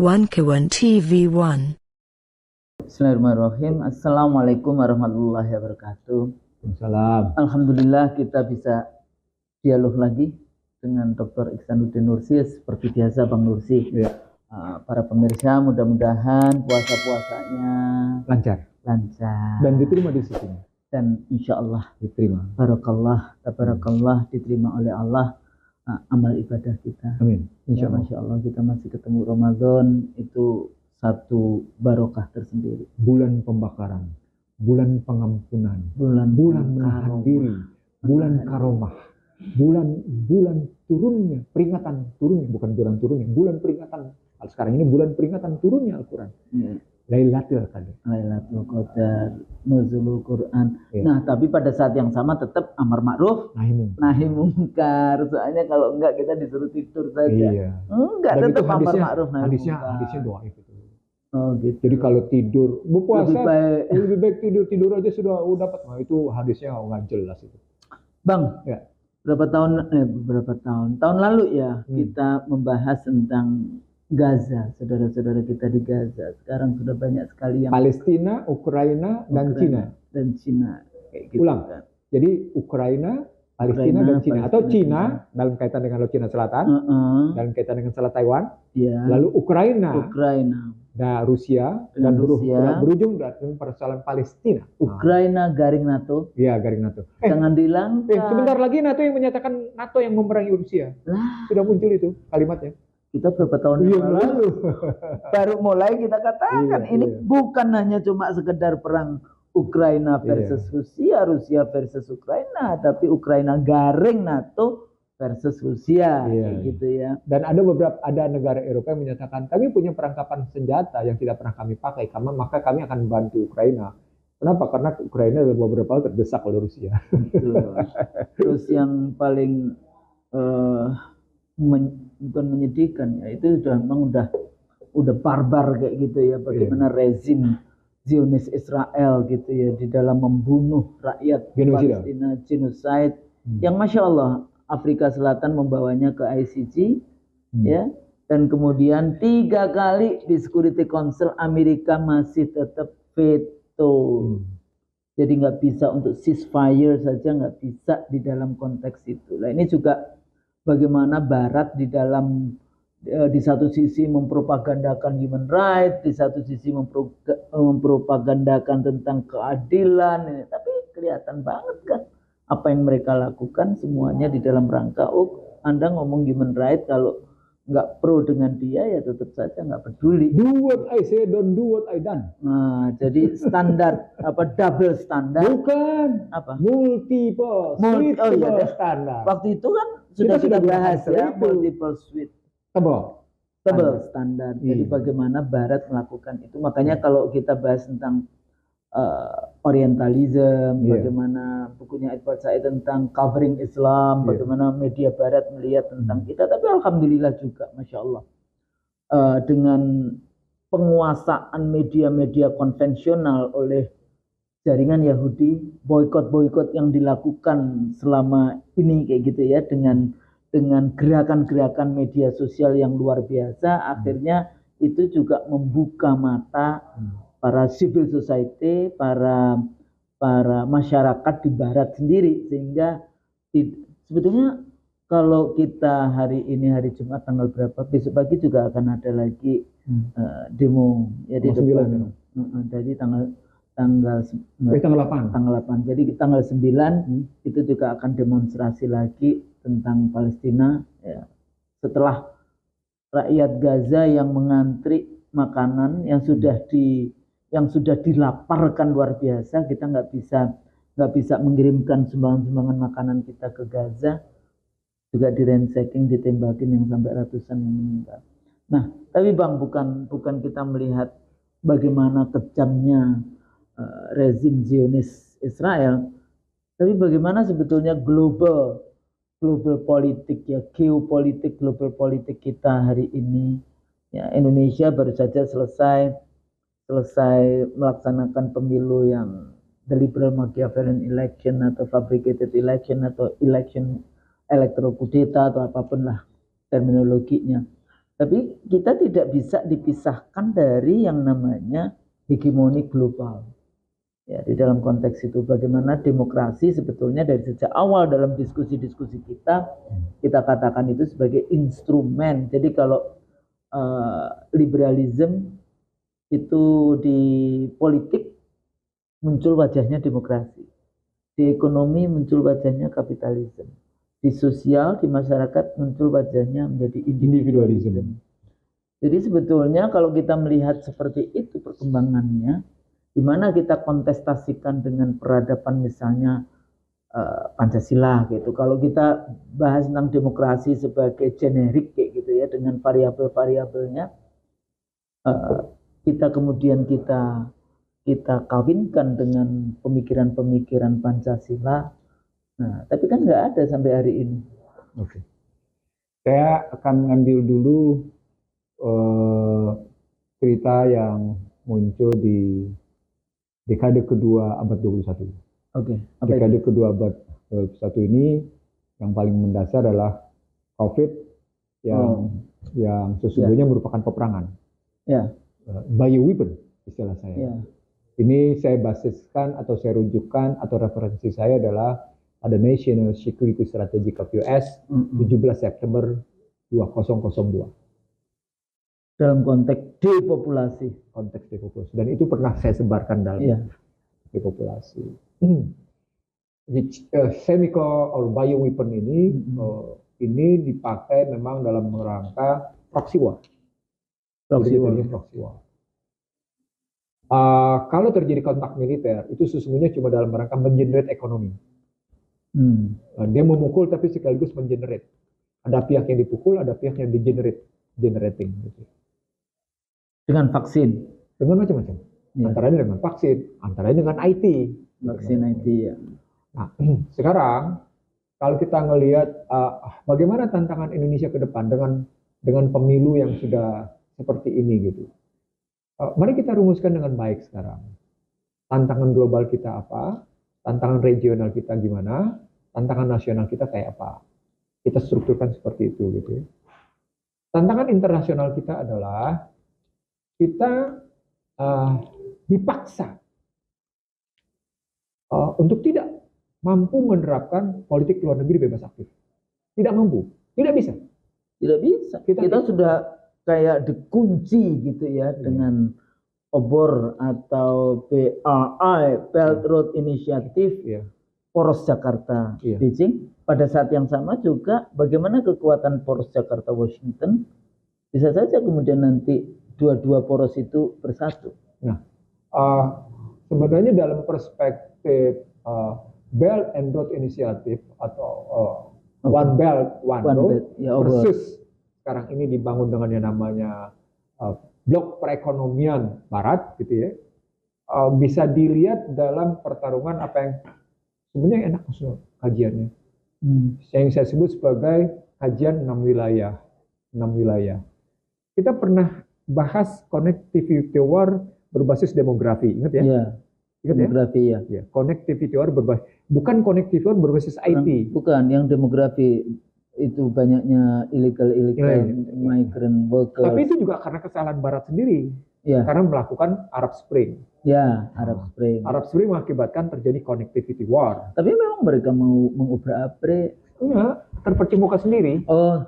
One TV1. Bismillahirrahmanirrahim. Assalamualaikum warahmatullahi wabarakatuh. Salam. Alhamdulillah kita bisa dialog lagi dengan Dr. Ihsanuddin Nursi seperti biasa Bang Nursi. Ya. Para pemirsa mudah-mudahan puasa-puasanya Lancar lancar dan diterima di sisi dan insya Allah diterima. Tabarakallah diterima oleh Allah amal ibadah kita. Amin. Ya, Masya Allah kita masih ketemu Ramadan, itu satu barokah tersendiri. Bulan pembakaran, bulan pengampunan, Bulan menahan diri, bulan karomah, bulan turunnya, peringatan turunnya, bukan bulan turunnya, bulan peringatan. Sekarang ini bulan peringatan turunnya Al-Quran. Ya. Lailatul Qadar. Lailatul Qadar, nuzulul Quran. Ya. Nah, tapi pada saat yang sama tetap amar ma'ruf nahi mungkar. Soalnya kalau enggak kita disuruh tidur saja. Iya. Enggak, Dan tetap itu amar ma'ruf nahi hadisnya mungkar. doaif itu. Oh gitu. Jadi kalau tidur berpuasa lebih baik tidur aja sudah dapat. Nah, itu hadisnya nggak jelas itu. Bang, Ya. berapa tahun lalu ya kita membahas tentang Gaza, saudara-saudara kita di Gaza. Sekarang sudah banyak sekali yang Palestina, Ukraina, dan Cina. Kayak gitu. Ulang. Kan. Jadi Ukraina, Palestina, dan Cina. Atau Cina dalam kaitan dengan Laut Cina Selatan, dalam kaitan dengan Selat Taiwan. Ya. Lalu Ukraina. Dan Rusia dan berujung dengan persoalan Palestina. Ukraina garing NATO. Iya, garing NATO. Jangan dihilangkan. Sebentar lagi NATO yang menyatakan NATO yang memerangi Rusia. Sudah muncul itu kalimatnya. Kita berapa tahun yang lalu baru mulai kita katakan ini bukan hanya cuma sekedar perang Ukraina versus Rusia versus Ukraina, tapi Ukraina garing NATO versus Rusia, gitu ya. Dan ada negara Eropa yang menyatakan kami punya perangkapan senjata yang tidak pernah kami pakai, maka kami akan membantu Ukraina. Kenapa? Karena Ukraina beberapa kali terdesak oleh Rusia. Betul. Terus yang paling bukan menyedihkan ya, itu memang udah barbar kayak gitu ya, bagaimana rezim Zionis Israel gitu ya di dalam membunuh rakyat Palestina, genocide yang Masya Allah Afrika Selatan membawanya ke ICC ya, dan kemudian 3 kali di Security Council Amerika masih tetap veto. Jadi nggak bisa untuk ceasefire saja, nggak bisa di dalam konteks itu. Nah ini juga bagaimana Barat di dalam di satu sisi mempropagandakan human rights, di satu sisi mempropagandakan tentang keadilan, tapi kelihatan banget kan apa yang mereka lakukan semuanya di dalam rangka Anda ngomong human rights, kalau nggak pro dengan dia ya tetap saja nggak peduli. Do what I say, don't do what I done. Nah, jadi standar double standar? Bukan. Apa? Multiple standar. Waktu itu kan sudah kita bahas ya, multiple suite. Double standar. Jadi bagaimana Barat melakukan itu. Makanya kalau kita bahas tentang orientalism, bagaimana bukunya Edward Said tentang covering Islam, bagaimana media Barat melihat tentang kita. Tapi alhamdulillah juga, Masya Allah, dengan penguasaan media-media konvensional oleh jaringan Yahudi, boikot yang dilakukan selama ini kayak gitu ya, dengan gerakan-gerakan media sosial yang luar biasa, akhirnya itu juga membuka mata para civil society, para masyarakat di Barat sendiri, sehingga sebetulnya kalau kita hari ini hari Jumat tanggal berapa, besok pagi juga akan ada lagi demo ya di depan. Jadi tanggal 8. Jadi tanggal 9 itu juga akan demonstrasi lagi tentang Palestina ya. Setelah rakyat Gaza yang mengantri makanan yang sudah dilaparkan luar biasa, kita nggak bisa mengirimkan sumbangan makanan kita ke Gaza, juga direnseking, ditembakin yang sampai ratusan yang meninggal. Nah, tapi Bang, bukan kita melihat bagaimana kejamnya rezim Zionis Israel, tapi bagaimana sebetulnya global politik ya, geopolitik global politik kita hari ini ya. Indonesia baru saja selesai melaksanakan pemilu yang the liberal Machiavellian election atau fabricated election atau election electoral kudeta atau apapun lah terminologinya. Tapi kita tidak bisa dipisahkan dari yang namanya hegemoni global. Ya, di dalam konteks itu bagaimana demokrasi sebetulnya dari sejak awal dalam diskusi-diskusi kita katakan itu sebagai instrumen. Jadi kalau liberalisme itu di politik muncul wajahnya demokrasi, di ekonomi muncul wajahnya kapitalisme, di sosial, di masyarakat muncul wajahnya menjadi individualisme. Jadi sebetulnya kalau kita melihat seperti itu perkembangannya, di mana kita kontestasikan dengan peradaban misalnya Pancasila gitu. Kalau kita bahas tentang demokrasi sebagai generik kayak gitu ya, dengan variabel-variabelnya, kita kemudian kita kawinkan dengan pemikiran-pemikiran Pancasila. Nah, tapi kan nggak ada sampai hari ini. Oke. Saya akan ngambil dulu cerita yang muncul di dekade kedua abad 21. Oke. Dekade kedua abad 21 ini yang paling mendasar adalah COVID yang sesungguhnya merupakan peperangan. Ya. Bioweapon istilah saya. Ya. Ini saya basiskan atau saya rujukan atau referensi saya adalah ada National Security Strategy of US 17 September 2002. Dalam konteks depopulasi. Dan itu pernah saya sebarkan dalam depopulasi. Chemical or bioweapon ini dipakai memang dalam rangka proxy war. Kalau terjadi kontak militer itu sesungguhnya cuma dalam rangka mengenerate ekonomi. Dia memukul tapi sekaligus mengenerate. Ada pihak yang dipukul, ada pihak yang generating. Gitu. Dengan vaksin, dengan macam-macam. Antaranya dengan vaksin, antaranya dengan IT. Vaksin IT ya. Nah, sekarang kalau kita ngelihat bagaimana tantangan Indonesia ke depan dengan pemilu yang sudah seperti ini gitu. Mari kita rumuskan dengan baik sekarang. Tantangan global kita apa? Tantangan regional kita gimana? Tantangan nasional kita kayak apa? Kita strukturkan seperti itu gitu ya. Tantangan internasional kita adalah kita dipaksa untuk tidak mampu menerapkan politik luar negeri bebas aktif. Tidak mampu, tidak bisa. Tidak bisa. Kita sudah kayak dikunci gitu ya dengan obor atau BRI, Belt Road Initiative, poros Jakarta, Beijing. Pada saat yang sama juga bagaimana kekuatan poros Jakarta Washington bisa saja kemudian nanti dua poros itu bersatu. Nah, sebenarnya dalam perspektif Belt and Road Initiative atau One Belt One Road versus sekarang ini dibangun dengan yang namanya blok perekonomian Barat, gitu ya, bisa dilihat dalam pertarungan apa yang sebenarnya enak maksudnya kajiannya, yang saya sebut sebagai kajian 6 wilayah. Kita pernah bahas connectivity war berbasis demografi, ingat ya? Iya. Ingat demografi ya? Ya. Connectivity war berbasis, bukan connectivity war berbasis IT. Bukan, yang demografi itu banyaknya illegal migrant workers. Tapi itu juga karena kesalahan Barat sendiri. Ya. Karena melakukan Arab Spring. Ya, Arab Spring. Arab Spring mengakibatkan terjadi connectivity war. Tapi memang mereka mau mengobrak-abrik. Enggak, terpercik muka sendiri. Oh.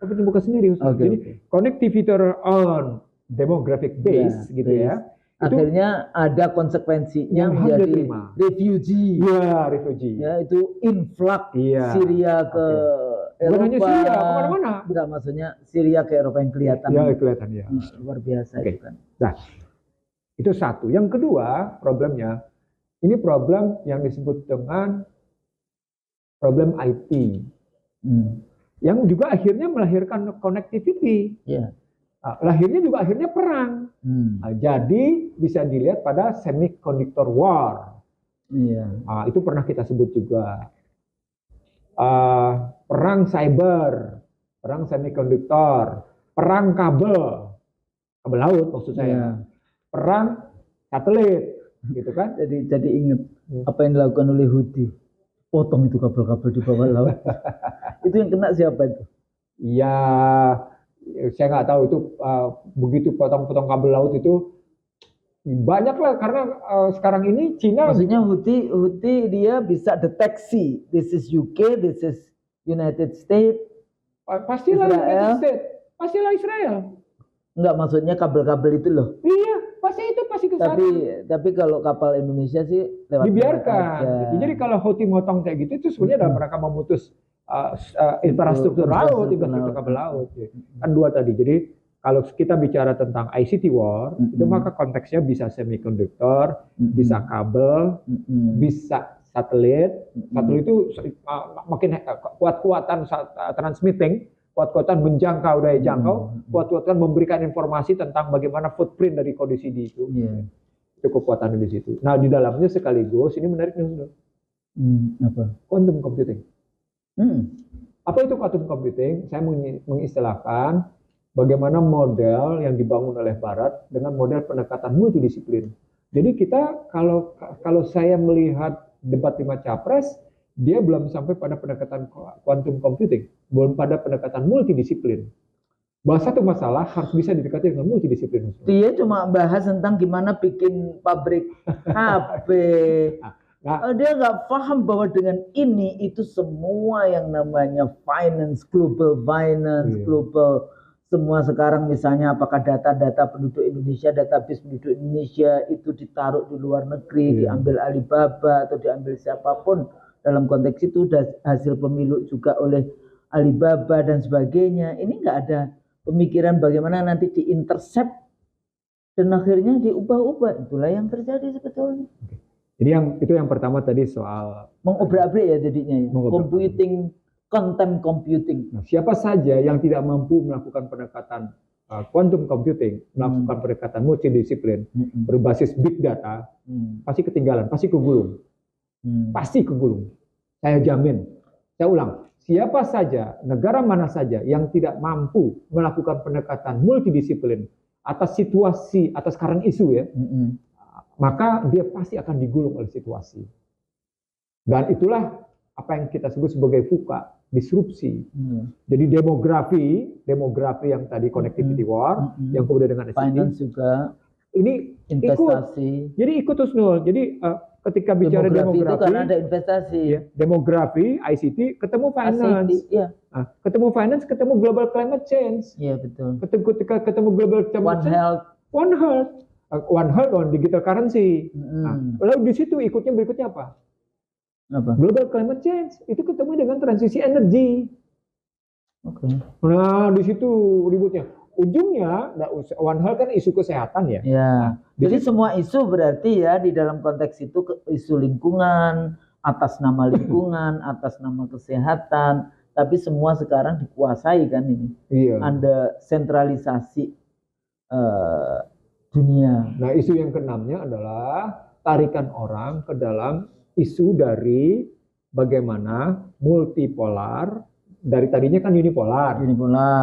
Terpercik muka sendiri. Jadi connectivity on demographic base gitu ya. Akhirnya ada konsekuensinya menjadi refugee. Iya, refugee. Ya, itu influx Syria ke Eropa. Bukan hanya Syria, kemana-mana. Enggak, maksudnya Syria ke Eropa yang kelihatan. Ya, kelihatan ya. Luar biasa itu kan. Nah, itu satu. Yang kedua, problemnya, ini problem yang disebut dengan problem IT. Yang juga akhirnya melahirkan connectivity. Yeah. Lahirnya juga akhirnya perang. Jadi bisa dilihat pada semiconductor war. Itu pernah kita sebut juga. Perang cyber, perang semikonduktor, perang kabel laut maksud saya, perang satelit, gitu kan? Jadi ingat apa yang dilakukan oleh Houthi, potong itu kabel-kabel di bawah laut. Itu yang kena siapa itu? Ya saya nggak tahu itu begitu potong-potong kabel laut itu banyak lah karena sekarang ini Cina Maksudnya Houthi dia bisa deteksi this is UK, this is United States, pastilah Israel. United States, pastilah Israel. Enggak, maksudnya kabel-kabel itu loh. Iya, pasti ke sana. Tapi kalau kapal Indonesia sih lewat Dibiarkan. aja. Gitu. Jadi kalau Houthi motong kayak gitu itu sebenarnya dalam rangka memutus infrastruktur laut, infrastruktur kabel laut. Kan dua tadi. Jadi kalau kita bicara tentang ICT war, itu maka konteksnya bisa semiconductor, bisa kabel, bisa satelit. Satelit itu makin kuat-kuatan transmitting, kuat-kuatan menjangkau daya jangkau, kuat-kuatan memberikan informasi tentang bagaimana footprint dari kondisi di itu. Itu kekuatan di situ. Nah, di dalamnya sekaligus ini menarik nih, apa? Quantum computing. Apa itu quantum computing? Saya mengistilahkan bagaimana model yang dibangun oleh Barat dengan model pendekatan multidisiplin. Jadi kita kalau saya melihat debat 5 capres, dia belum sampai pada pendekatan quantum computing, belum pada pendekatan multidisiplin. Bahasa satu masalah harus bisa didekati dengan multidisiplin. Dia cuma bahas tentang gimana bikin pabrik HP. Dia nggak paham bahwa dengan ini itu semua yang namanya finance, global finance, global semua sekarang misalnya apakah data-data penduduk Indonesia, database penduduk Indonesia itu ditaruh di luar negeri, diambil Alibaba atau diambil siapapun, dalam konteks itu hasil pemilu juga oleh Alibaba dan sebagainya. Ini nggak ada pemikiran bagaimana nanti diintercept dan akhirnya diubah-ubah. Itulah yang terjadi sebetulnya. Jadi yang pertama tadi soal mengobrak-abrik ya jadinya, computing, quantum computing. Nah, siapa saja yang tidak mampu melakukan pendekatan quantum computing, melakukan pendekatan multidisiplin berbasis big data, pasti ketinggalan, pasti kegulung. Pasti kegulung. Saya jamin. Saya ulang. Siapa saja, negara mana saja yang tidak mampu melakukan pendekatan multidisiplin atas situasi, atas sekarang isu ya, maka dia pasti akan digulung oleh situasi. Dan itulah apa yang kita sebut sebagai VUCA, disrupsi. Jadi demografi yang tadi connectivity war, yang kemudian dengan ICT, finance juga, ini investasi. Jadi ikut terus Nul. Jadi ketika bicara demografi itu karena ada investasi. Ya, demografi, ICT, ketemu finance. Ketemu finance, ketemu global climate change. Iya betul. Ketika ketemu global climate change, One Health on digital currency. Lalu di situ ikutnya berikutnya apa? Global climate change itu ketemu dengan transisi energi. Nah di situ ributnya. Ujungnya, One Health kan isu kesehatan ya. Nah, jadi semua isu berarti ya di dalam konteks itu isu lingkungan, atas nama lingkungan, atas nama kesehatan. Tapi semua sekarang dikuasai kan ini. Ada sentralisasi dunia. Nah isu yang keenamnya adalah tarikan orang ke dalam isu dari bagaimana multipolar, dari tadinya kan unipolar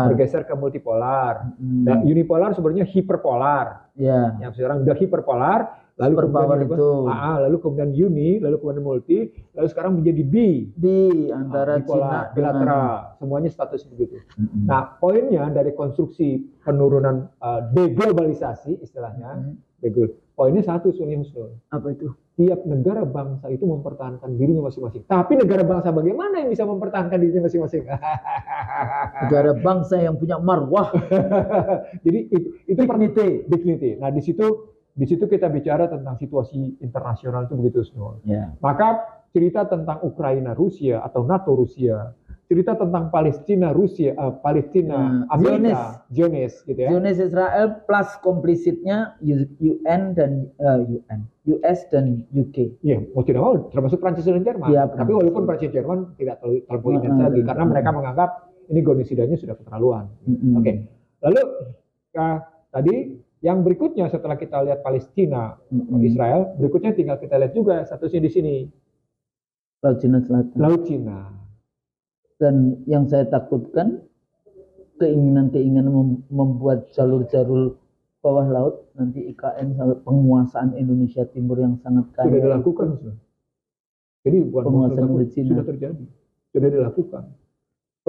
bergeser ke multipolar. Nah, unipolar sebenarnya hiperpolar. Yang sekarang udah hiperpolar, lalu kemudian uni, lalu kemudian multi, lalu sekarang menjadi bi antara Cina bilateral. Semuanya status begitu. Nah, poinnya dari konstruksi penurunan deglobalisasi istilahnya, poinnya satu Sunni Husnul. Apa itu? Tiap negara bangsa itu mempertahankan dirinya masing-masing. Tapi negara bangsa bagaimana yang bisa mempertahankan dirinya masing-masing? Negara bangsa yang punya marwah. Jadi itu dignity. Nah di situ kita bicara tentang situasi internasional itu begitu semua. Maka cerita tentang Ukraina Rusia atau NATO Rusia, cerita tentang Palestina Rusia, Amerika, Zionis gitu ya. Zionis Israel plus komplisitnya UN dan US dan UK. Iya, mau tidak mau termasuk Prancis dan Jerman. Tapi walaupun Prancis dan Jerman tidak terlalu intens lagi karena mereka menganggap ini genosidanya sudah keterlaluan. Oke. Lalu tadi yang berikutnya setelah kita lihat Palestina, Israel, berikutnya tinggal kita lihat juga statusnya di sini. Laut Cina Selatan. Laut Cina. Dan yang saya takutkan keinginan membuat jalur-jalur bawah laut nanti IKN penguasaan Indonesia Timur yang sangat kaya sudah dilakukan. Jadi penguasaan oleh Cina sudah terjadi, sudah dilakukan.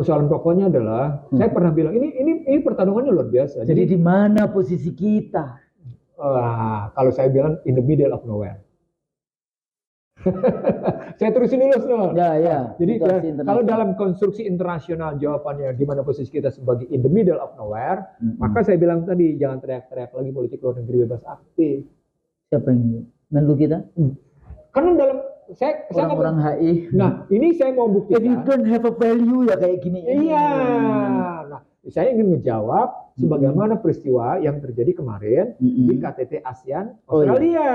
persoalan pokoknya adalah saya pernah bilang ini pertarungannya luar biasa. Jadi di mana posisi kita? Kalau saya bilang in the middle of nowhere. Saya terusin dulu, Snor. Ya. Jadi situasi kalau internasional. dalam konstruksi internasional jawabannya di mana posisi kita sebagai in the middle of nowhere, maka saya bilang tadi jangan teriak-teriak lagi politik luar negeri bebas aktif. Siapa yang Menlu kita? Karena dalam saya Orang-orang HI. Nah, ini saya mau If you buktikan. don't have a value ya kayak gini. Iya. Nah, saya ingin menjawab sebagaimana peristiwa yang terjadi kemarin di KTT ASEAN Australia.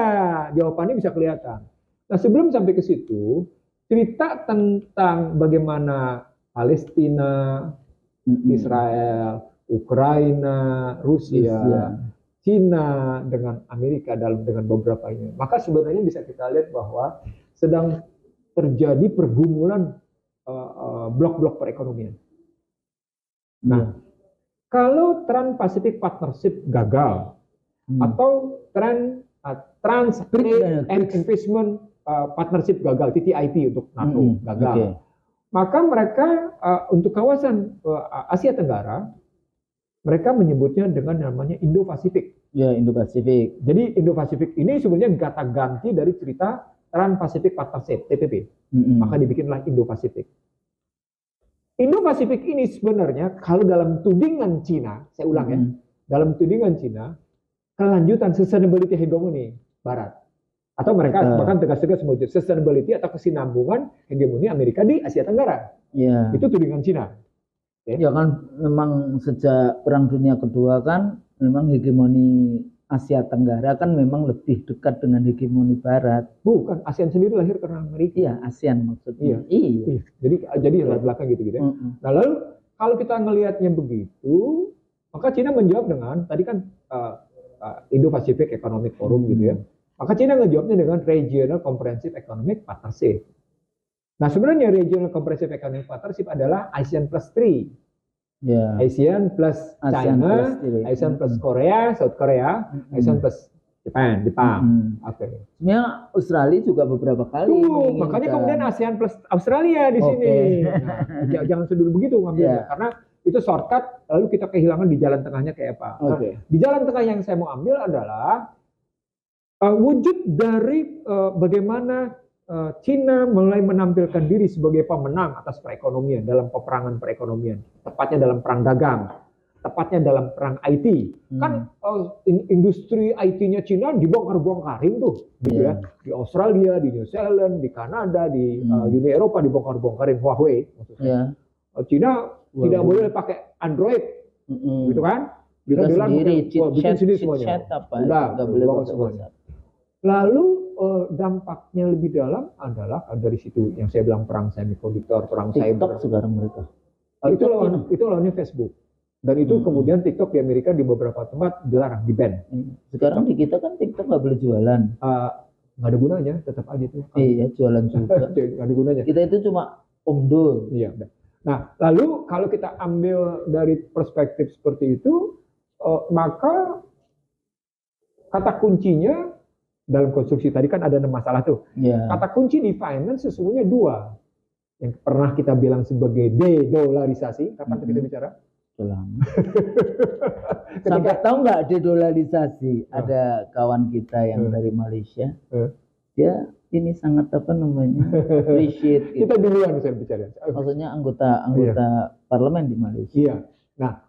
Jawabannya bisa kelihatan. Nah, sebelum sampai ke situ, cerita tentang bagaimana Palestina, Israel, Ukraina, Rusia, Cina dengan Amerika dengan beberapa ini. Maka sebenarnya bisa kita lihat bahwa sedang terjadi pergumulan blok-blok perekonomian. Nah, kalau Trans-Pacific Partnership gagal atau Trans-Trade and Investment Partnership gagal, TTIP untuk NATO gagal, maka mereka untuk kawasan Asia Tenggara mereka menyebutnya dengan namanya Indo-Pasifik. Ya, Indo-Pasifik. Jadi Indo-Pasifik ini sebenarnya kata ganti dari cerita Trans-Pacific Partnership (TPP). Maka dibikinlah Indo-Pasifik. Indo-Pasifik ini sebenarnya kalau dalam tudingan Cina, saya ulang ya, dalam tudingan Cina, kelanjutan sustainability hegemoni Barat. Atau mereka bahkan tegas-tegas menyebut sustainability atau kesinambungan hegemoni Amerika di Asia Tenggara. Ya. Itu tudingan Cina. Ya kan memang sejak Perang Dunia Kedua kan memang hegemoni Asia Tenggara kan memang lebih dekat dengan hegemoni Barat. Bukan, ASEAN sendiri lahir karena Amerika. Iya, ASEAN maksudnya. Iya. Jadi latar belakang gitu ya. Nah, lalu kalau kita ngelihatnya begitu, maka Cina menjawab dengan tadi kan Indo-Pacific Economic Forum gitu ya. Maka Cina ngejawabnya dengan Regional Comprehensive Economic Partnership. Nah, sebenarnya Regional Comprehensive Economic Partnership adalah ASEAN plus 3. Ya. ASEAN plus China, ASEAN plus Korea, South Korea, ASEAN plus Jepang. Oke. Sebenarnya Australia juga beberapa kali. Makanya kemudian ASEAN plus Australia di sini. Nah, jangan sedul begitu ngambilnya, karena itu shortcut, lalu kita kehilangan di jalan tengahnya kayak apa. Nah, di jalan tengah yang saya mau ambil adalah wujud dari bagaimana Cina mulai menampilkan diri sebagai pemenang atas perekonomian dalam peperangan perekonomian, tepatnya dalam perang dagang, tepatnya dalam perang IT. Kan industri IT-nya Cina dibongkar-bongkarin tuh, gitu ya. Di Australia, di New Zealand, di Kanada, di Uni Eropa dibongkar-bongkarin Huawei. Maksudnya. Cina tidak boleh pakai Android, gitu kan? Kita sendiri, bikin sendiri semuanya. Udah, nggak boleh pakai semuanya. Lalu dampaknya lebih dalam adalah dari situ yang saya bilang perang semikonduktor, perang cyber. Sekarang mereka. Itu lawannya Facebook. Dan itu kemudian TikTok di Amerika di beberapa tempat dilarang, di-ban. Sekarang di kita kan TikTok nggak boleh jualan. Nggak ada gunanya, tetap aja tuh. Iya, jualan juga. Nggak ada gunanya. Kita itu cuma omdo. Iya. Nah, lalu kalau kita ambil dari perspektif seperti itu, maka kata kuncinya dalam konstruksi tadi kan ada 6 masalah tuh. Kata kunci di finance sesungguhnya 2. Yang pernah kita bilang sebagai de-dolarisasi. Kapan kita bicara? Sampai tahu nggak de-dolarisasi? Ada kawan kita yang dari Malaysia. Dia ini sangat appreciate. Gitu. Kita duluan saya bicara. Maksudnya anggota parlemen di Malaysia. Iya. Nah,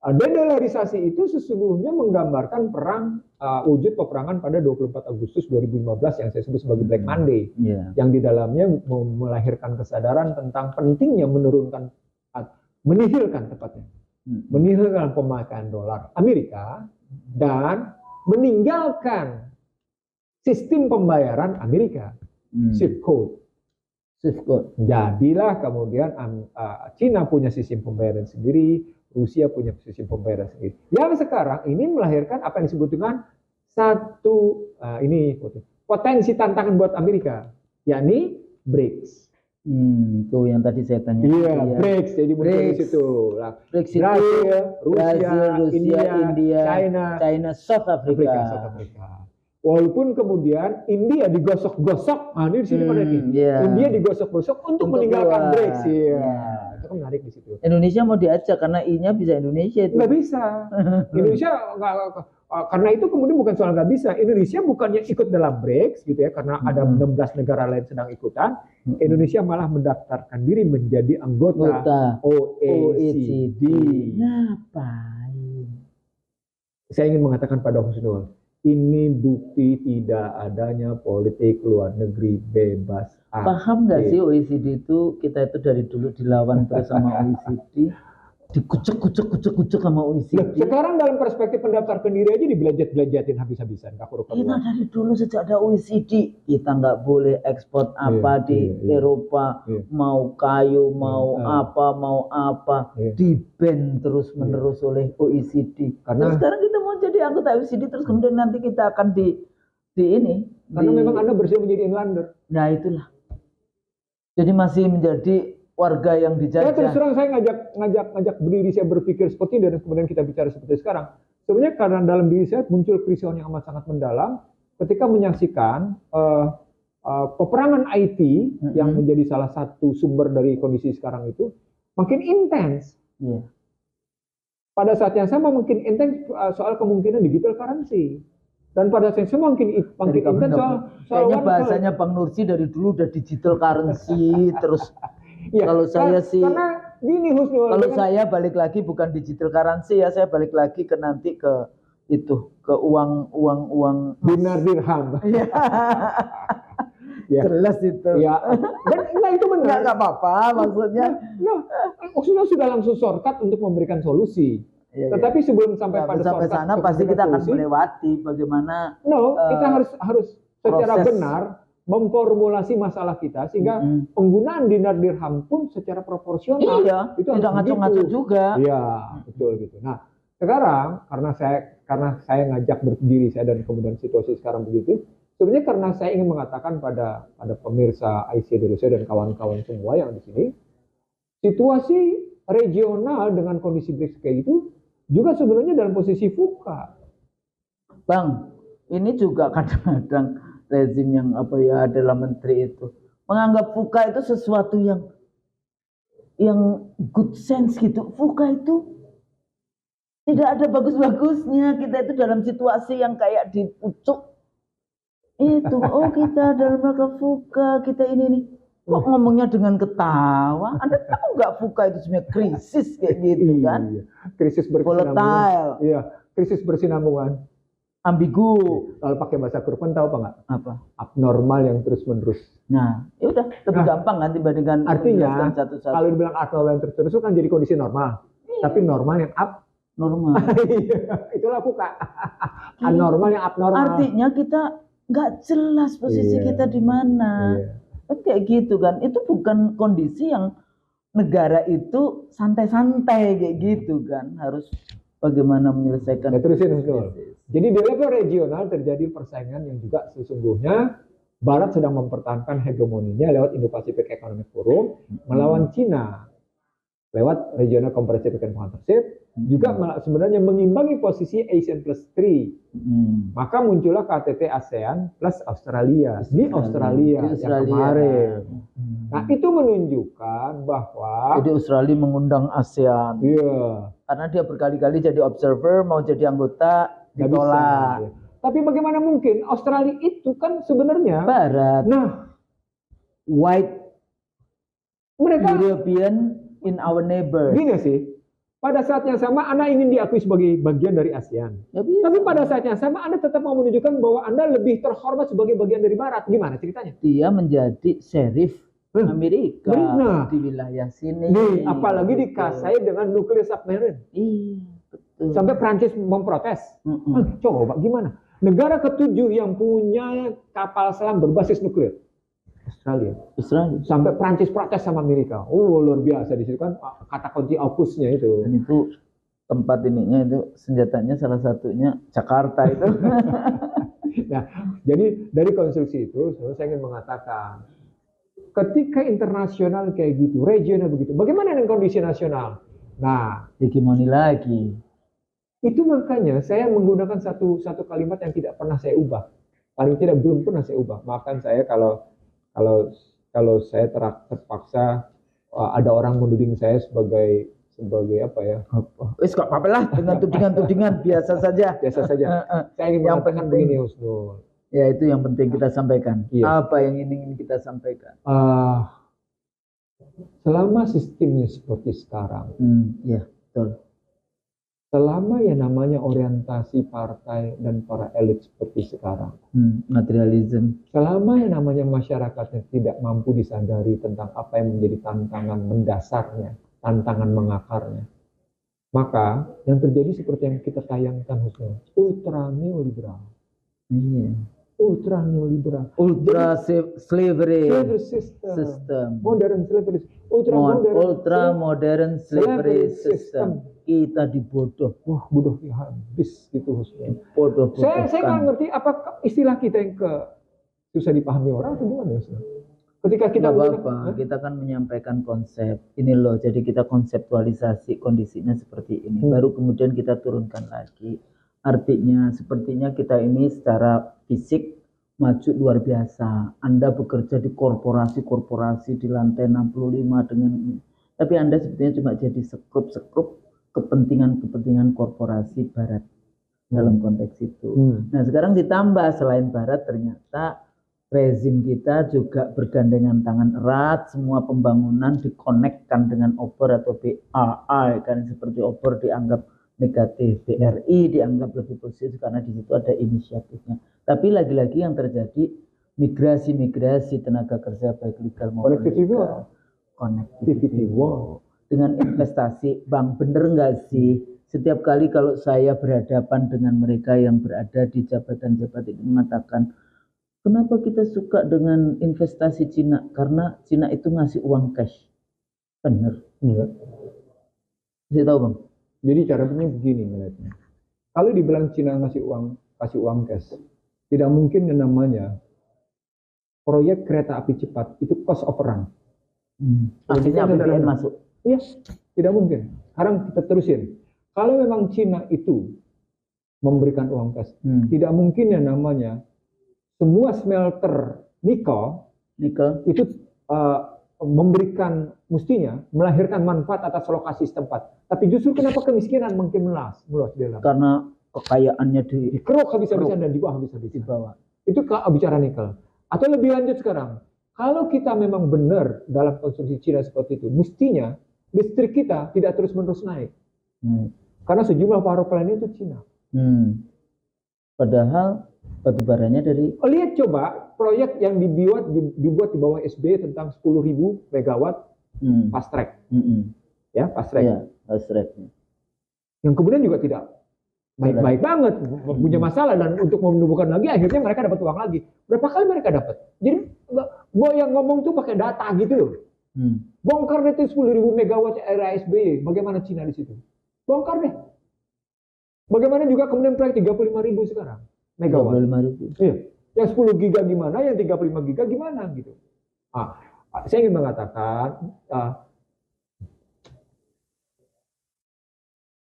de-dolarisasi itu sesungguhnya menggambarkan perang wujud peperangan pada 24 Agustus 2015 yang saya sebut sebagai Black Monday, yang di dalamnya melahirkan kesadaran tentang pentingnya menihilkan pemakaian dolar Amerika dan meninggalkan sistem pembayaran Amerika, Swift Code. Jadilah kemudian Cina punya sistem pembayaran sendiri, Rusia punya sistem pembayaran sendiri. Yang sekarang ini melahirkan apa yang disebut dengan potensi tantangan buat Amerika, yakni BRICS. Itu yang tadi saya tanya. Iya, BRICS. Jadi muncul di situ. BRICS itu Rusia, India, China, South Africa. Walaupun kemudian India digosok-gosok, ini di sini pada ini. India digosok-gosok untuk meninggalkan BRICS. kan menarik di situ. Indonesia mau diajak karena I-nya bisa Indonesia itu. Nggak bisa. Indonesia karena itu kemudian bukan soal nggak bisa. Indonesia bukannya ikut dalam BRICS gitu ya, karena ada 16 negara lain sedang ikutan. Indonesia malah mendaftarkan diri menjadi anggota OECD. Ngapain? Saya ingin mengatakan pada Husnul, ini bukti tidak adanya politik luar negeri bebas. Paham nggak sih OECD itu, kita itu dari dulu dilawan terus sama OECD, dikucek sama OECD. Sekarang dalam perspektif pendaftar diri aja dibelajat-belajatin habis-habisan. Kita dari dulu sejak ada OECD, kita nggak boleh ekspor apa di Eropa, mau kayu, mau apa, di-ban terus-menerus oleh OECD. Karena sekarang kita mau jadi anggota OECD, terus kemudian nanti kita akan di ini. Karena memang Anda bersedia menjadi inlander. Nah itulah. Jadi masih menjadi warga yang dijajah. Terus terang saya ngajak berdiri saya berpikir seperti ini dan kemudian kita bicara seperti sekarang. Sebenarnya karena dalam diri saya muncul kerisauan yang amat sangat mendalam ketika menyaksikan peperangan IT yang menjadi salah satu sumber dari kondisi sekarang itu makin intens. Pada saat yang sama makin intens soal kemungkinan digital currency. Dan pada saat yang sama makin intens kayaknya bahasanya Bang Nursi dari dulu udah digital currency terus. Kalau saya sih, karena gini Husnul, kalau saya balik lagi bukan digital currency ya, saya balik lagi ke nanti ke itu, ke uang dinar dirham. Jelas itu. Ya. Dan itu benar. Nggak apa-apa maksudnya. Maksudnya sudah langsung shortcut untuk memberikan solusi. Tetapi sebelum sampai sana pasti kita akan melewati bagaimana. Kita harus secara benar memformulasi masalah kita sehingga penggunaan dinar dirham pun secara proporsional itu tidak ngaco-ngaco juga. Iya, betul gitu. Nah, sekarang karena saya ngajak berdiri saya dan kemudian situasi sekarang begitu, sebenarnya karena saya ingin mengatakan pada pemirsa IC Indonesia dan kawan-kawan semua yang di sini, situasi regional dengan kondisi BRICS kayak itu juga sebenarnya dalam posisi VUCA. Bang, ini juga kadang-kadang rezim yang adalah menteri itu menganggap VUCA itu sesuatu yang good sense gitu. VUCA itu tidak ada bagus-bagusnya. Kita itu dalam situasi yang kayak di pucuk itu. Kita dalam rangka VUCA, kita ini. Kok ngomongnya dengan ketawa? Anda tahu nggak VUCA itu sebenarnya krisis kayak gitu kan? Krisis berkesinambungan. Volatile. Iya, krisis bersinambungan. Ambigu. Kalau pakai bahasa Kurban tahu apa nggak? Apa? Abnormal yang terus-menerus. Nah, ya udah lebih gampang kan dibandingkan artinya satu-satu. Kalau dibilang abnormal yang terus-terus kan jadi kondisi normal. Tapi normal yang normal. Itulah VUCA. Anormal yang abnormal. Artinya kita nggak jelas posisi kita di mana. Kan kayak gitu kan. Itu bukan kondisi yang negara itu santai-santai kayak gitu kan. Harus bagaimana menyelesaikan. Terusin. Jadi di level regional terjadi persaingan yang juga sesungguhnya Barat sedang mempertahankan hegemoninya lewat Indo-Pacific Economic Forum melawan Cina lewat Regional Comprehensive Economic Partnership, juga sebenarnya mengimbangi posisi ASEAN Plus 3. Maka muncullah KTT ASEAN plus Australia di Australia yang kemarin. Nah, itu menunjukkan bahwa jadi Australia mengundang ASEAN. Karena dia berkali-kali jadi observer, mau jadi anggota ditolak. Tapi bagaimana mungkin Australia itu kan sebenarnya Barat. Nah, white mereka European in our neighbor. Gini sih, pada saat yang sama Anda ingin diakui sebagai bagian dari ASEAN. Tapi pada saat yang sama Anda tetap mau menunjukkan bahwa Anda lebih terhormat sebagai bagian dari Barat. Gimana ceritanya? Dia menjadi sheriff Amerika di wilayah sini. Apalagi dikasai dengan nuclear submarine. Iya, betul. Sampai Prancis memprotes. Coba gimana? Negara ketujuh yang punya kapal selam berbasis nuklir. Australia. Sampai Prancis protes sama Amerika. Luar biasa di situ kan kata kunci AUKUS-nya itu. Dan itu tempat ininya itu senjatanya salah satunya Jakarta itu. Nah, jadi dari konstruksi itu saya ingin mengatakan ketika internasional kayak gitu, regional begitu, bagaimana dengan kondisi nasional? Nah, hegemoni lagi. Itu makanya saya menggunakan satu kalimat yang tidak pernah saya ubah. Paling tidak belum pernah saya ubah. Maafkan saya kalau saya terpaksa ada orang menuding saya sebagai apa ya? Wis gak apa-apa lah dengan tudingan-tudingan biasa saja. Biasa saja. Saya ingin Yang mengatakan penting- begini, Husnul. Ya itu yang penting kita sampaikan. Iya. Apa yang ingin kita sampaikan? Selama sistemnya seperti sekarang, Ya betul. selama yang namanya orientasi partai dan para elit seperti sekarang, Materialism. selama yang namanya masyarakatnya tidak mampu disadari tentang apa yang menjadi tantangan mendasarnya, tantangan mengakarnya, maka yang terjadi seperti yang kita tayangkan, Husnul, ultra neoliberal, Iya. ultra neoliberal, Ultra slavery slavery system, modern slavery, ultra modern slavery system. Kita dibodoh, bodoh ya habis gitu, Husnul. bodoh. Saya nggak ngerti apa istilah kita yang susah dipahami orang atau gimana, Husnul? Ketika kita Nggak apa-apa, kita kan menyampaikan konsep ini loh, jadi kita konseptualisasi kondisinya seperti ini, baru kemudian kita turunkan lagi. Artinya sepertinya kita ini secara fisik maju luar biasa. Anda bekerja di korporasi di lantai 65 dengan ini, tapi Anda sebetulnya cuma jadi sekrup kepentingan korporasi Barat dalam konteks itu. Nah sekarang ditambah selain Barat ternyata rezim kita juga bergandengan tangan erat, semua pembangunan dikonekkan dengan obor atau BRI, kan seperti obor dianggap negatif, BRI dianggap lebih positif karena di situ ada inisiatifnya. Tapi lagi-lagi yang terjadi migrasi tenaga kerja baik legal maupun ilegal. Connectivity war. Dengan investasi, Bang, bener nggak sih? Setiap kali kalau saya berhadapan dengan mereka yang berada di jabatan-jabatan itu mengatakan, kenapa kita suka dengan investasi Cina? Karena Cina itu ngasih uang cash. Bener. Enggak. Saya tahu, Bang. Jadi caranya begini melihatnya. Kalau dibilang Cina kasih uang cash, tidak mungkin yang namanya proyek kereta api cepat itu cost of run. Akhirnya APBN masuk. Yes, tidak mungkin. Sekarang kita terusin. Kalau memang Cina itu memberikan uang cash, tidak mungkin yang namanya semua smelter nikel itu mestinya melahirkan manfaat atas lokasi setempat. Tapi justru kenapa kemiskinan makin meluas di dalam? Karena kekayaannya dikeruk habis-habisan dan dibawa habis-habisan. Itu kalau bicara nikel. Atau lebih lanjut sekarang, kalau kita memang benar dalam konsumsi Cina seperti itu, mestinya listrik kita tidak terus-menerus naik. Karena sejumlah power plant itu Cina. Padahal batubaranya dari... Lihat coba proyek yang dibuat di bawah SBY tentang 10.000 megawatt fast track. Ya, fast track. Ya, fast track. Yang kemudian juga tidak baik-baik banget, punya masalah, dan untuk menumbuhkan lagi akhirnya mereka dapat uang lagi. Berapa kali mereka dapat? Jadi yang ngomong tuh pakai data gitu loh. Bongkar deh itu 10.000 megawatt era SBY, bagaimana Cina di situ? Bongkar deh. Bagaimana juga kemudian proyek 35.000 sekarang megawatt. 35.000. Iya. Yang 10 giga gimana, yang 35 giga gimana gitu. Saya ingin mengatakan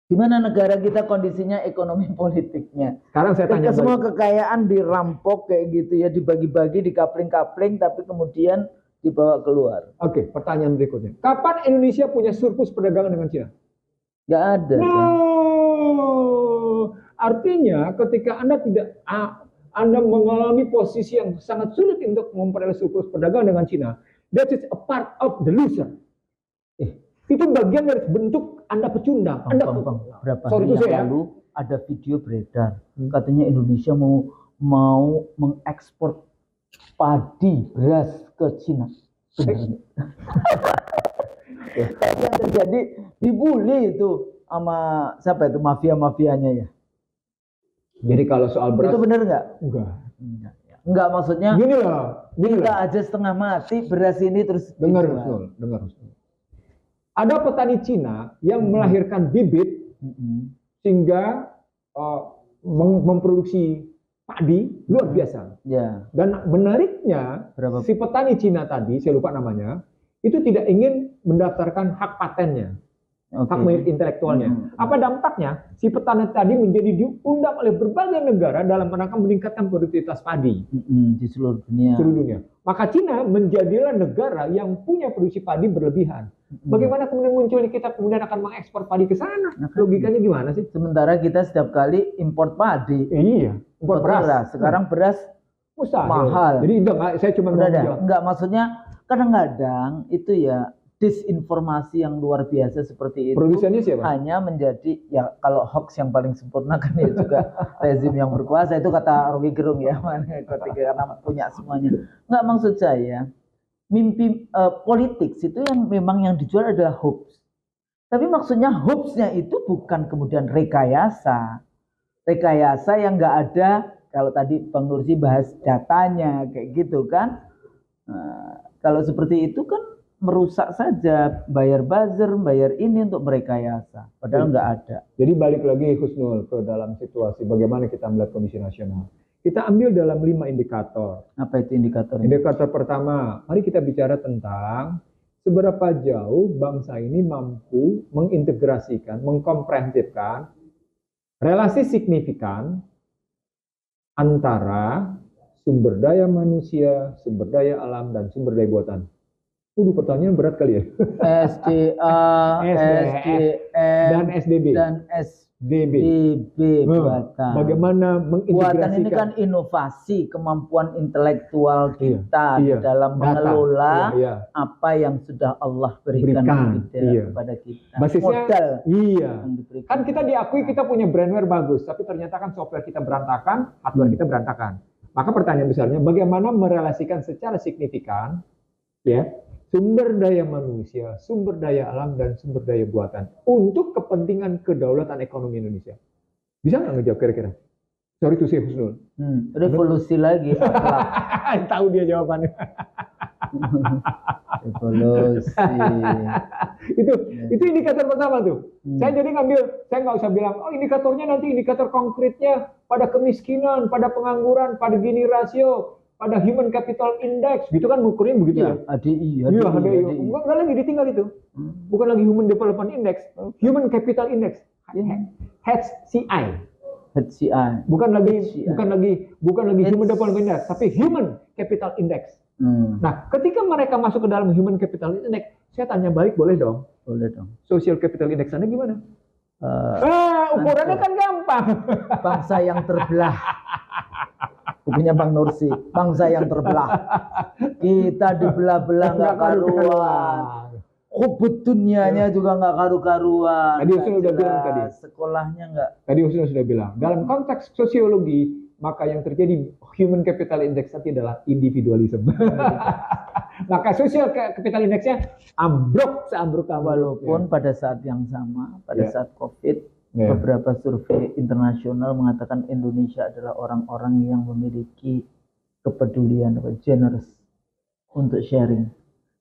gimana negara kita kondisinya ekonomi politiknya. Sekarang saya tanya semua kekayaan dirampok kayak gitu ya, dibagi-bagi, dikapling-kapling, tapi kemudian dibawa keluar. Oke, pertanyaan berikutnya. Kapan Indonesia punya surplus perdagangan dengan Cina? Nggak ada. Artinya ketika Anda mengalami posisi yang sangat sulit untuk memperoleh surplus perdagangan dengan Cina, that is a part of the loser. Itu bagian dari bentuk Anda pecundang. Berapa hari yang lalu ada video beredar, katanya Indonesia mau mengekspor padi, beras ke Cina. Yang terjadi dibully itu sama siapa itu, mafia-mafianya ya. Jadi kalau soal beras itu benar nggak? Enggak, maksudnya gini lah. Kita aja setengah mati beras ini terus dengar. Ada petani Cina yang melahirkan bibit sehingga memproduksi padi luar biasa. Ya. Dan menariknya, si petani Cina tadi, saya lupa namanya, itu tidak ingin mendaftarkan hak patennya. hak intelektualnya. Apa dampaknya? Si petani tadi menjadi diundang oleh berbagai negara dalam rangka meningkatkan produktivitas padi di seluruh dunia. Maka Cina menjadilah negara yang punya produksi padi berlebihan. Bagaimana kemudian munculnya kita kemudian akan mengekspor padi ke sana? Logikanya gimana sih? Sementara kita setiap kali import padi. Iya, import beras. Sekarang beras mahal. Jadi saya cuma enggak, maksudnya kadang-kadang itu ya disinformasi yang luar biasa seperti itu. Produsennya siapa? Hanya menjadi, ya kalau hoax yang paling sempurna kan ya juga rezim yang berkuasa, itu kata Rocky Gerung ya, karena punya semuanya. Enggak, maksud saya mimpi politik itu yang memang yang dijual adalah hoax. Tapi maksudnya hoaxnya itu bukan kemudian rekayasa yang enggak ada. Kalau tadi Bang Nursi bahas datanya kayak gitu kan. Kalau seperti itu kan merusak saja, bayar buzzer, bayar ini untuk merekayasa, padahal nggak ada. Jadi balik lagi Husnul ke dalam situasi bagaimana kita melihat kondisi nasional. Kita ambil dalam 5 indikator. Apa itu indikator? Indikator pertama, mari kita bicara tentang seberapa jauh bangsa ini mampu mengintegrasikan, mengkomprehensifkan relasi signifikan antara sumber daya manusia, sumber daya alam, dan sumber daya buatan. Pertanyaan berat kali ya. SDA, SDM, dan SDB. Dan SDB buatan. Bagaimana mengintegrasikan. Buatan ini kan inovasi, kemampuan intelektual kita di dalam mengelola apa yang sudah Allah berikan kepada kita. Basisnya, modal. Kan kita diakui kita punya brandware bagus, tapi ternyata kan software kita berantakan, hardware kita berantakan. Maka pertanyaan besarnya, bagaimana merelasikan secara signifikan sumber daya manusia, sumber daya alam, dan sumber daya buatan untuk kepentingan kedaulatan ekonomi Indonesia. Bisa nggak ngejawab kira-kira? Sorry to say Husnul. Revolusi lagi. Tahu dia jawabannya. Revolusi. Itu indikator pertama tuh. Saya nggak usah bilang, indikatornya nanti indikator konkretnya pada kemiskinan, pada pengangguran, pada Gini rasio, pada Human Capital Index, gitu kan ukurnya begitu ya? HDI. Enggak lagi ditinggal itu. Bukan lagi Human Development Index, Human Capital Index, HCI. Bukan lagi Human Development Index, tapi Human Capital Index. Nah, ketika mereka masuk ke dalam Human Capital Index, saya tanya balik, boleh dong? Boleh dong. Social Capital Index-nya gimana? Ukurannya kan gampang. Bangsa yang terbelah. Bukunya Bang Nursi, bangsa yang terbelah. Kita dibelah-belah nggak karuan. Hubud dunianya juga nggak karu-karuan. Tadi Usul sudah bilang tadi. Sekolahnya nggak. Tadi Usul sudah bilang. Dalam konteks sosiologi, maka yang terjadi Human Capital Index nanti adalah individualisme. Maka Social Capital Index-nya ambruk seambruk walaupun pada saat yang sama, pada saat COVID, beberapa survei internasional mengatakan Indonesia adalah orang-orang yang memiliki kepedulian, generous untuk sharing.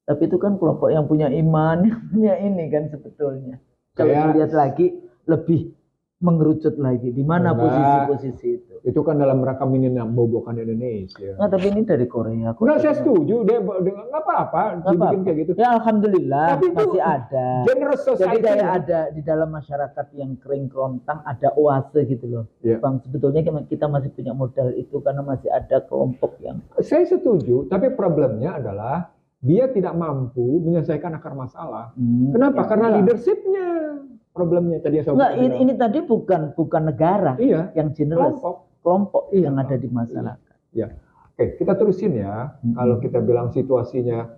Tapi itu kan kelompok yang punya iman, yang punya ini kan sebetulnya. Kalau dilihat lagi, lebih mengerucut lagi. Di mana posisi-posisi itu? Itu kan dalam rangka membobokan Indonesia. Nah, tapi ini dari Korea. Saya setuju. Dia nggak apa-apa dibikin kayak gitu. Ya alhamdulillah tapi masih ada. Generous society. Jadi kayak ada di dalam masyarakat yang kering kerontang ada oase gitu loh. Bang, sebetulnya kita masih punya modal itu karena masih ada kelompok yang. Saya setuju, tapi problemnya adalah dia tidak mampu menyelesaikan akar masalah. Kenapa? Karena leadershipnya. Problemnya tadi ini tadi bukan negara yang generous, kelompok yang ada di masyarakat. Oke, kita terusin ya. Kalau kita bilang situasinya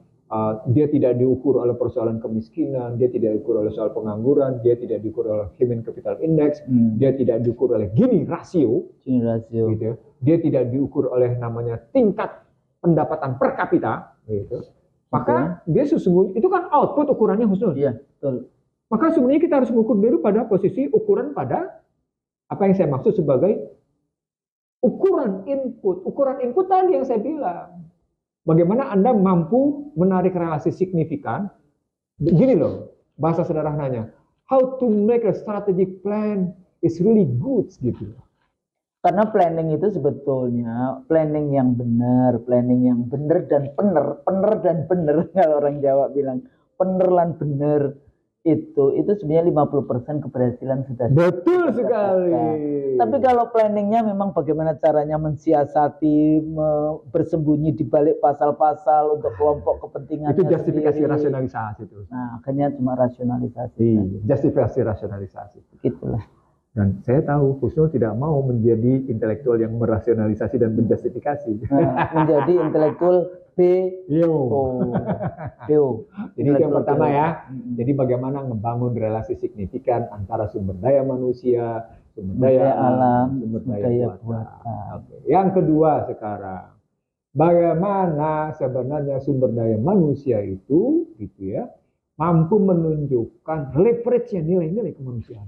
dia tidak diukur oleh persoalan kemiskinan, dia tidak diukur oleh soal pengangguran, dia tidak diukur oleh Human Capital Index, dia tidak diukur oleh Gini rasio, gitu. Dia tidak diukur oleh namanya tingkat pendapatan per kapita, gitu. Maka dia sesungguhnya itu kan output ukurannya Husnul. Iya, betul. Maka sebenarnya kita harus mengukur dulu pada posisi ukuran pada apa yang saya maksud sebagai ukuran input. Ukuran input tadi yang saya bilang. Bagaimana Anda mampu menarik relasi signifikan. Gini loh, bahasa sederhananya. How to make a strategic plan is really good gitu. Karena planning itu sebetulnya planning yang benar dan pener dan bener kalau orang Jawa bilang pener lan bener. itu sebenarnya 50% keberhasilan sudah. Betul sekali. Tapi kalau planningnya memang bagaimana caranya mensiasati, bersembunyi di balik pasal-pasal untuk kelompok kepentingannya itu justifikasi sendiri. rasionalisasi itu. Nah, akhirnya cuma rasionalisasi. Justifikasi rasionalisasi. Gitulah. Dan saya tahu Husnul tidak mau menjadi intelektual yang merasionalisasi dan menjustifikasi. Menjadi intelektual BO. Jadi itu yang pertama ya. Jadi bagaimana membangun relasi signifikan antara sumber daya manusia, sumber daya alam, sumber daya buatan. Yang kedua sekarang, bagaimana sebenarnya sumber daya manusia itu, gitu ya, mampu menunjukkan leverage-nya nilai-nilai kemanusiaan.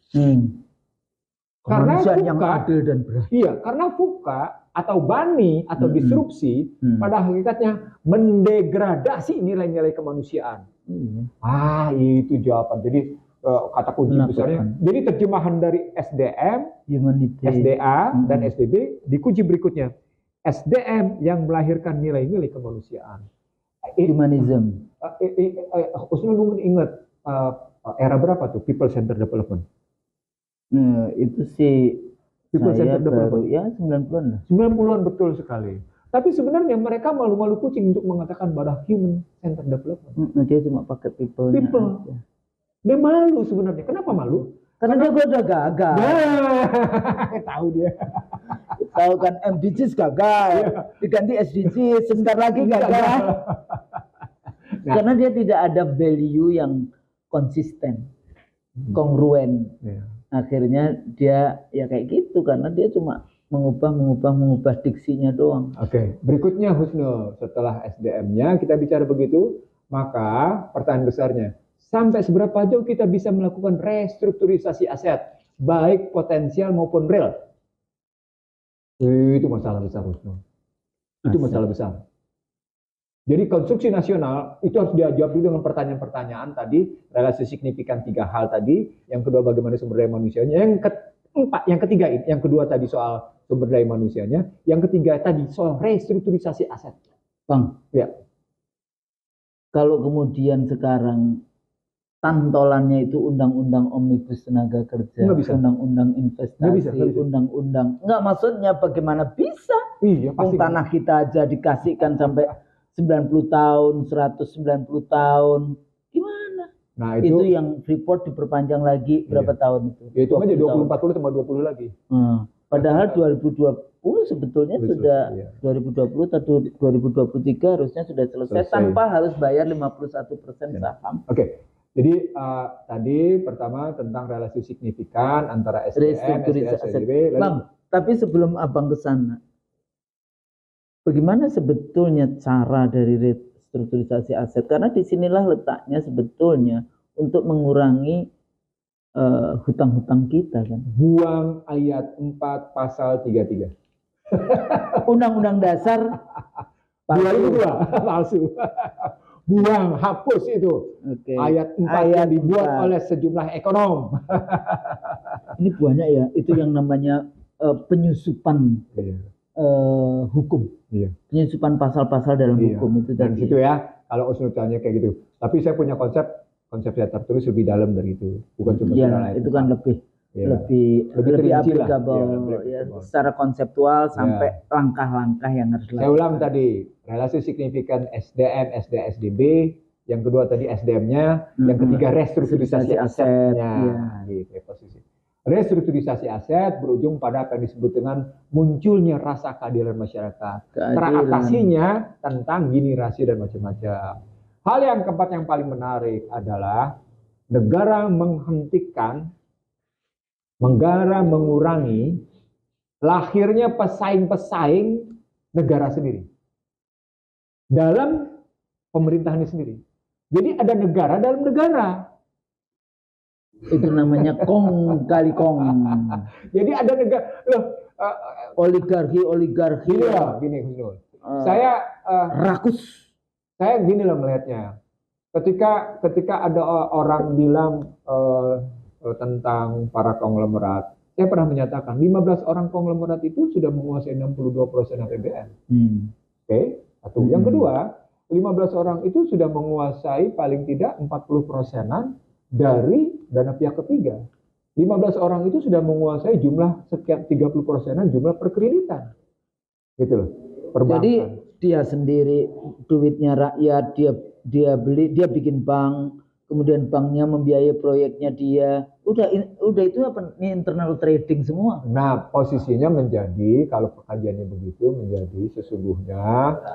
Karena Kemanusiaan yang adil dan beradil. Iya, karena VUCA atau BANI atau disrupsi pada hakikatnya mendegradasi nilai-nilai kemanusiaan. Itu jawaban. Jadi kata kunci besarnya. Jadi terjemahan dari SDM, Humanity, SDA dan SDB dikunci berikutnya. SDM yang melahirkan nilai-nilai kemanusiaan. Humanism. Husnul mungkin ingat era berapa tuh People Centered Development? Itu sih People Centered Development. Ya 90-an lah. 90-an betul sekali. Tapi sebenarnya mereka malu-malu kucing untuk mengatakan pada human centered development. Dia cuma pakai people. Dia malu sebenarnya. Kenapa malu? Karena dia udah gagal. Tahu dia. Tahu kan MDGs gagal. Diganti SDGs sebentar lagi gagal. Karena dia tidak ada value yang konsisten, kongruen. Akhirnya dia ya kayak gitu karena dia cuma mengubah diksinya doang. Oke, berikutnya Husnul, setelah SDM-nya kita bicara begitu, maka pertanyaan besarnya, sampai seberapa jauh kita bisa melakukan restrukturisasi aset, baik potensial maupun real? Itu masalah besar Husnul. Itu masalah besar. Jadi konstruksi nasional itu harus dijawab dulu dengan pertanyaan-pertanyaan tadi, relasi signifikan 3 hal tadi, yang kedua bagaimana sumber daya manusianya, yang ketiga, yang kedua tadi soal sumber daya manusianya, yang ketiga tadi soal restrukturisasi aset. Bang, ya. Kalau kemudian sekarang tantolannya itu undang-undang omnibus tenaga kerja, undang-undang investasi, undang-undang, enggak maksudnya bagaimana bisa? Iya, pasti. Tanah kita aja dikasihkan sampai 90 tahun, 190 tahun, gimana? Nah itu yang Freeport diperpanjang lagi berapa tahun itu? Ya, itu aja 2040 tambah 20 lagi. Padahal 2020 sebetulnya sudah 2020 atau 2023 harusnya sudah selesai tanpa harus bayar 51% saham. Oke. Jadi tadi pertama tentang relasi signifikan antara SDM, SDB. Bang, tapi sebelum abang ke sana, bagaimana sebetulnya cara dari restrukturisasi aset? Karena disinilah letaknya sebetulnya untuk mengurangi hutang-hutang kita kan. Buang ayat 4 pasal 33. Undang-undang dasar 2002 palsu. Buang, hapus itu. Ayat 4 yang dibuat oleh sejumlah ekonom. Ini banyak ya, itu yang namanya penyusupan hukum. Penyusupan pasal-pasal dalam hukum itu tadi. Dan situ ya, kalau Husnul tanya kayak gitu. Tapi saya punya konsep saya tertulis lebih dalam dari itu. Bukan cuma itu kan lebih applicable secara konseptual sampai langkah-langkah yang harus dilakukan. Saya ulang tadi, relasi signifikan SDM, SDSDB, yang kedua tadi SDM-nya, yang ketiga restrukturisasi asetnya. Gitu ya posisi. Restrukturisasi aset berujung pada apa yang disebut dengan munculnya rasa keadilan masyarakat. Teratasinya tentang generasi dan macam-macam. Hal yang keempat yang paling menarik adalah negara mengurangi lahirnya pesaing-pesaing negara sendiri dalam pemerintahannya sendiri. Jadi ada negara dalam negara. Itu namanya kong kali kong. Jadi ada negara oligarki. Gini Husnul. Saya rakus. Saya gini loh melihatnya. Ketika ada orang bilang tentang para konglomerat, saya pernah menyatakan 15 orang konglomerat itu sudah menguasai 62% APBN. Oke, satu. Yang kedua, 15 orang itu sudah menguasai paling tidak 40%-an dari dana pihak ketiga. 15 orang itu sudah menguasai jumlah sekian 30%-an jumlah perkreditan. Gitu loh. Perbankan. Jadi dia sendiri duitnya rakyat, dia beli, dia bikin bank, kemudian banknya membiayai proyeknya dia. Udah itu apa? Ini internal trading semua. Nah, posisinya menjadi kalau kajiannya begitu menjadi sesungguhnya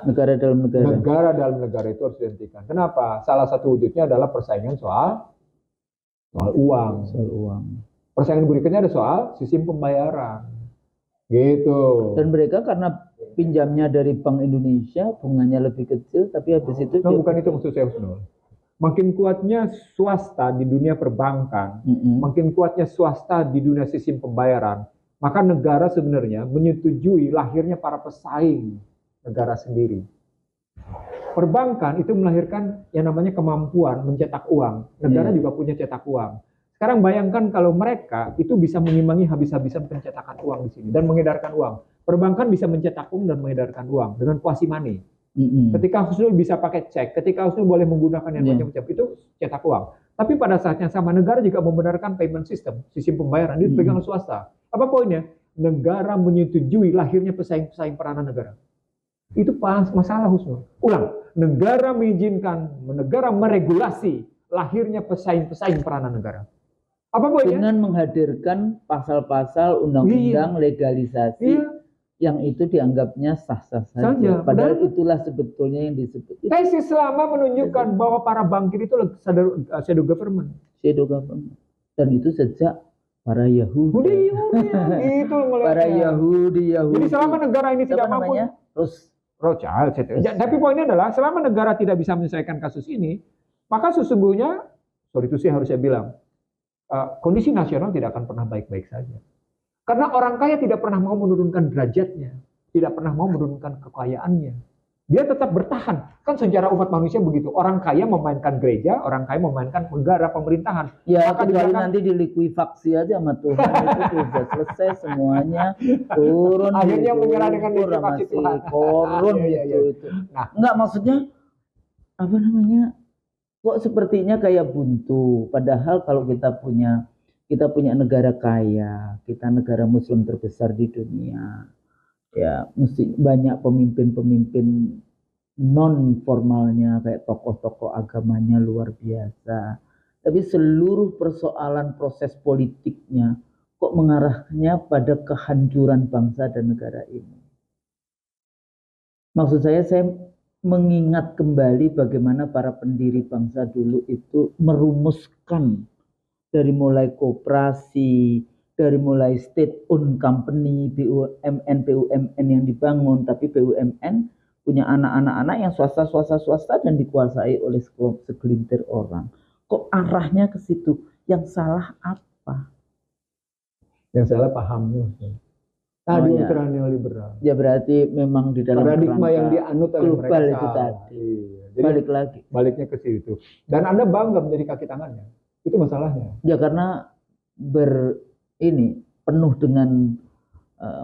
Negara dalam negara. negara dalam negara itu harus dihentikan. Kenapa? Salah satu wujudnya adalah persaingan soal uang. Soal uang. Persaingan berikutnya ada soal sistem pembayaran. Gitu. Dan mereka karena pinjamnya dari Bank Indonesia bunganya lebih kecil, tapi habis itu Nah, bukan itu maksud saya, Husnul. Makin kuatnya swasta di dunia perbankan, makin kuatnya swasta di dunia sistem pembayaran, maka negara sebenarnya menyetujui lahirnya para pesaing negara sendiri. Perbankan itu melahirkan yang namanya kemampuan mencetak uang. Negara juga punya cetak uang. Sekarang bayangkan kalau mereka itu bisa mengimbangi habis-habisan pencetakan uang di sini dan mengedarkan uang. Perbankan bisa mencetak uang dan mengedarkan uang dengan quasi money. Ketika Husnul bisa pakai cek, ketika Husnul boleh menggunakan yang macam-macam, itu cetak uang. Tapi pada saat yang sama negara juga membenarkan payment system, sistem pembayaran itu dipegang swasta. Apa poinnya? Negara menyetujui lahirnya pesaing-pesaing peranan negara. Itu masalah, Husnul. Ulang, negara mengizinkan, negara meregulasi lahirnya pesaing-pesaing peranan negara. Apa poinnya? Dengan menghadirkan pasal-pasal undang-undang legalisasi yang itu dianggapnya sah-sah saja. Padahal itulah sebetulnya yang disebut. Tesis selama menunjukkan bahwa para bankir itu shadow government. Shadow government. Dan itu sejak para Yahudi. Itu para Yahudi. Jadi selama negara ini tidak mampu. Rothschild. Tapi poinnya adalah selama negara tidak bisa menyelesaikan kasus ini, maka sesungguhnya, sorry itu sih harus saya bilang, kondisi nasional tidak akan pernah baik-baik saja. Karena orang kaya tidak pernah mau menurunkan derajatnya, tidak pernah mau menurunkan kekayaannya. Dia tetap bertahan. Kan sejarah umat manusia begitu. Orang kaya memainkan gereja, orang kaya memainkan negara, pemerintahan. Ya, kecuali nanti dilikuifaksi aja sama Tuhan, itu sudah selesai semuanya, turun. Akhirnya menyerah dengan likuifaksi Tuhan. Korun itu. Nah, enggak, maksudnya apa namanya? Kok sepertinya kayak buntu. Padahal kalau kita punya negara kaya, kita negara Muslim terbesar di dunia, ya mesti banyak pemimpin-pemimpin non formalnya kayak tokoh-tokoh agamanya luar biasa. Tapi seluruh persoalan proses politiknya kok mengarahnya pada kehancuran bangsa dan negara ini. Maksud saya mengingat kembali bagaimana para pendiri bangsa dulu itu merumuskan dari mulai koperasi, dari mulai state owned company, BUMN yang dibangun, tapi BUMN punya anak-anak yang swasta dan dikuasai oleh segelintir orang. Kok arahnya ke situ? Yang salah apa? Yang salah pahamnya. Tadi ultra neoliberal. Ya berarti memang di dalam paradigma yang dianut oleh global mereka itu tadi. Jadi balik lagi. Baliknya ke situ. Dan Anda bangga menjadi kaki tangannya. Itu masalahnya. Ya karena penuh dengan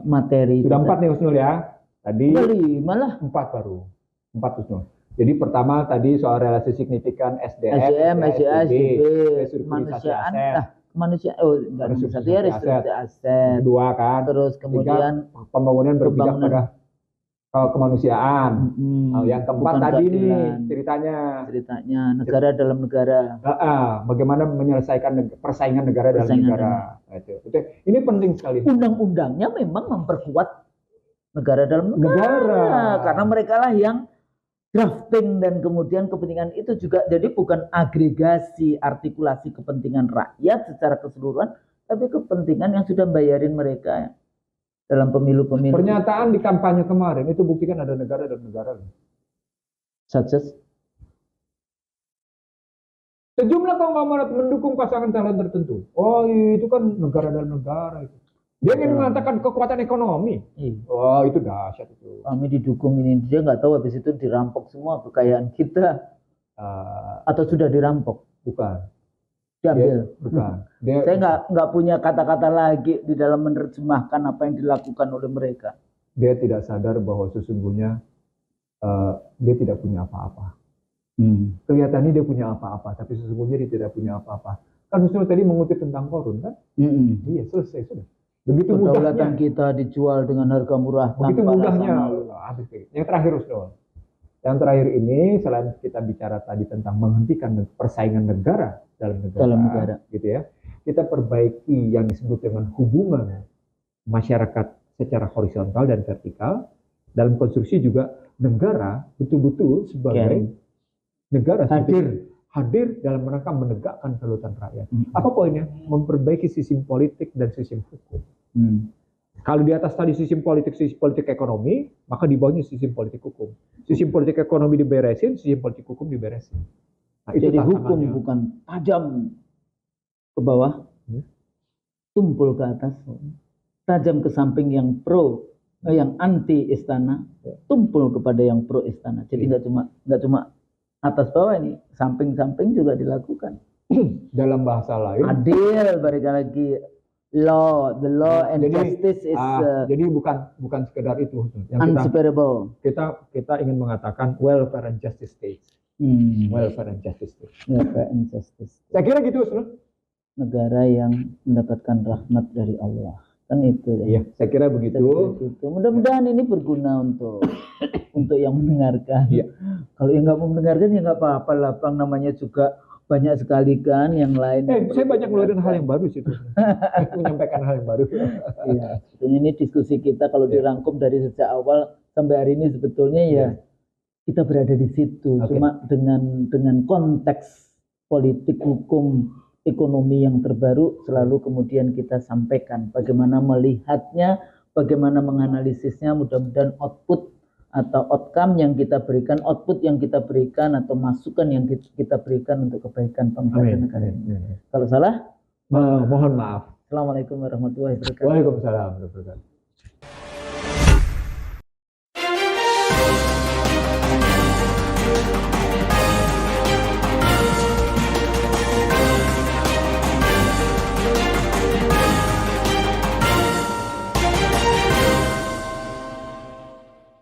materi. Sudah 4 nih Husnul ya. Tadi 5 lah. 4 baru. 4 Husnul. Jadi pertama tadi soal relasi signifikan SDM, kemanusiaan. Manusia, restrukturisasi aset. 2 kan. Terus kemudian pembangunan berpijak pada kemanusiaan. Yang keempat tadi nih ceritanya negara dalam negara. Bagaimana menyelesaikan persaingan negara dalam negara. Itu. Ini penting sekali. Undang-undangnya memang memperkuat negara dalam negara. Karena mereka lah yang drafting dan kemudian kepentingan itu juga jadi bukan agregasi artikulasi kepentingan rakyat secara keseluruhan, tapi kepentingan yang sudah bayarin mereka dalam pemilu-pemilu. Pernyataan di kampanye kemarin itu buktikan ada negara dan negara. Such sejumlah konglomerat mendukung pasangan calon tertentu. Oh itu kan negara dalam negara itu. Dia ingin mengatakan kekuatan ekonomi. Oh itu dahsyat itu. Kami didukung ini, dia nggak tahu habis itu dirampok semua kekayaan kita. Atau sudah dirampok? Bukan. Diambil? Bukan. Saya nggak punya kata-kata lagi di dalam menerjemahkan apa yang dilakukan oleh mereka. Dia tidak sadar bahwa sesungguhnya dia tidak punya apa-apa. Kelihatannya dia punya apa-apa, tapi sesungguhnya dia tidak punya apa-apa. Kan Husnul tadi mengutip tentang Korun kan? Iya, selesai sudah. Begitu Kedaulatan mudahnya. kita dijual dengan harga murah Begitu tanpa rasa mudahnya. malu. Yang terakhir Husnul. Yang terakhir ini selain kita bicara tadi tentang menghentikan persaingan negara dalam negara, gitu ya. Kita perbaiki yang disebut dengan hubungan masyarakat secara horizontal dan vertikal. Dalam konstruksi juga negara betul-betul sebagai negara hadir dalam rangka menegakkan kedaulatan rakyat. Apa poinnya? Memperbaiki sistem politik dan sistem hukum. Kalau di atas tadi sistem politik ekonomi, maka di bawahnya sistem politik hukum. Sistem politik ekonomi diberesin, sistem politik hukum diberesin. Nah, itu jadi hukum tantangannya. bukan tajam ke bawah, tumpul ke atas, tajam ke samping yang yang anti istana, tumpul kepada yang pro istana. Jadi nggak cuma atas bawah ini, samping-samping juga dilakukan. Dalam bahasa lain, Adil, balik lagi the law and justice is jadi bukan sekedar itu yang unseparable. kita ingin mengatakan welfare and justice state. Welfare and justice state. Welfare and justice. Saya kira gitu, Husnul. Negara yang mendapatkan rahmat dari Allah. Kan itu ya. Iya, saya kira begitu. Mudah-mudahan ini berguna untuk yang mendengarkan. Iya. Kalau yang nggak mau mendengarkan ya nggak apa-apa lah, Bang. Namanya juga banyak sekali kan yang lain. Saya banyak ngeluarin hal yang baru sih itu. Menyampaikan hal yang baru. Iya. Ini diskusi kita kalau dirangkum dari sejak awal sampai hari ini sebetulnya ya kita berada di situ. Cuma dengan konteks politik, hukum, ekonomi yang terbaru selalu kemudian kita sampaikan bagaimana melihatnya, bagaimana menganalisisnya. Mudah-mudahan output atau outcome yang kita berikan, output yang kita berikan atau masukan yang kita berikan untuk kebaikan bangsa dan negara ini. Kalau salah, mohon maaf. Assalamualaikum warahmatullahi wabarakatuh. Waalaikumsalam warahmatullahi wabarakatuh.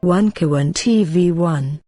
One Kawan TV 1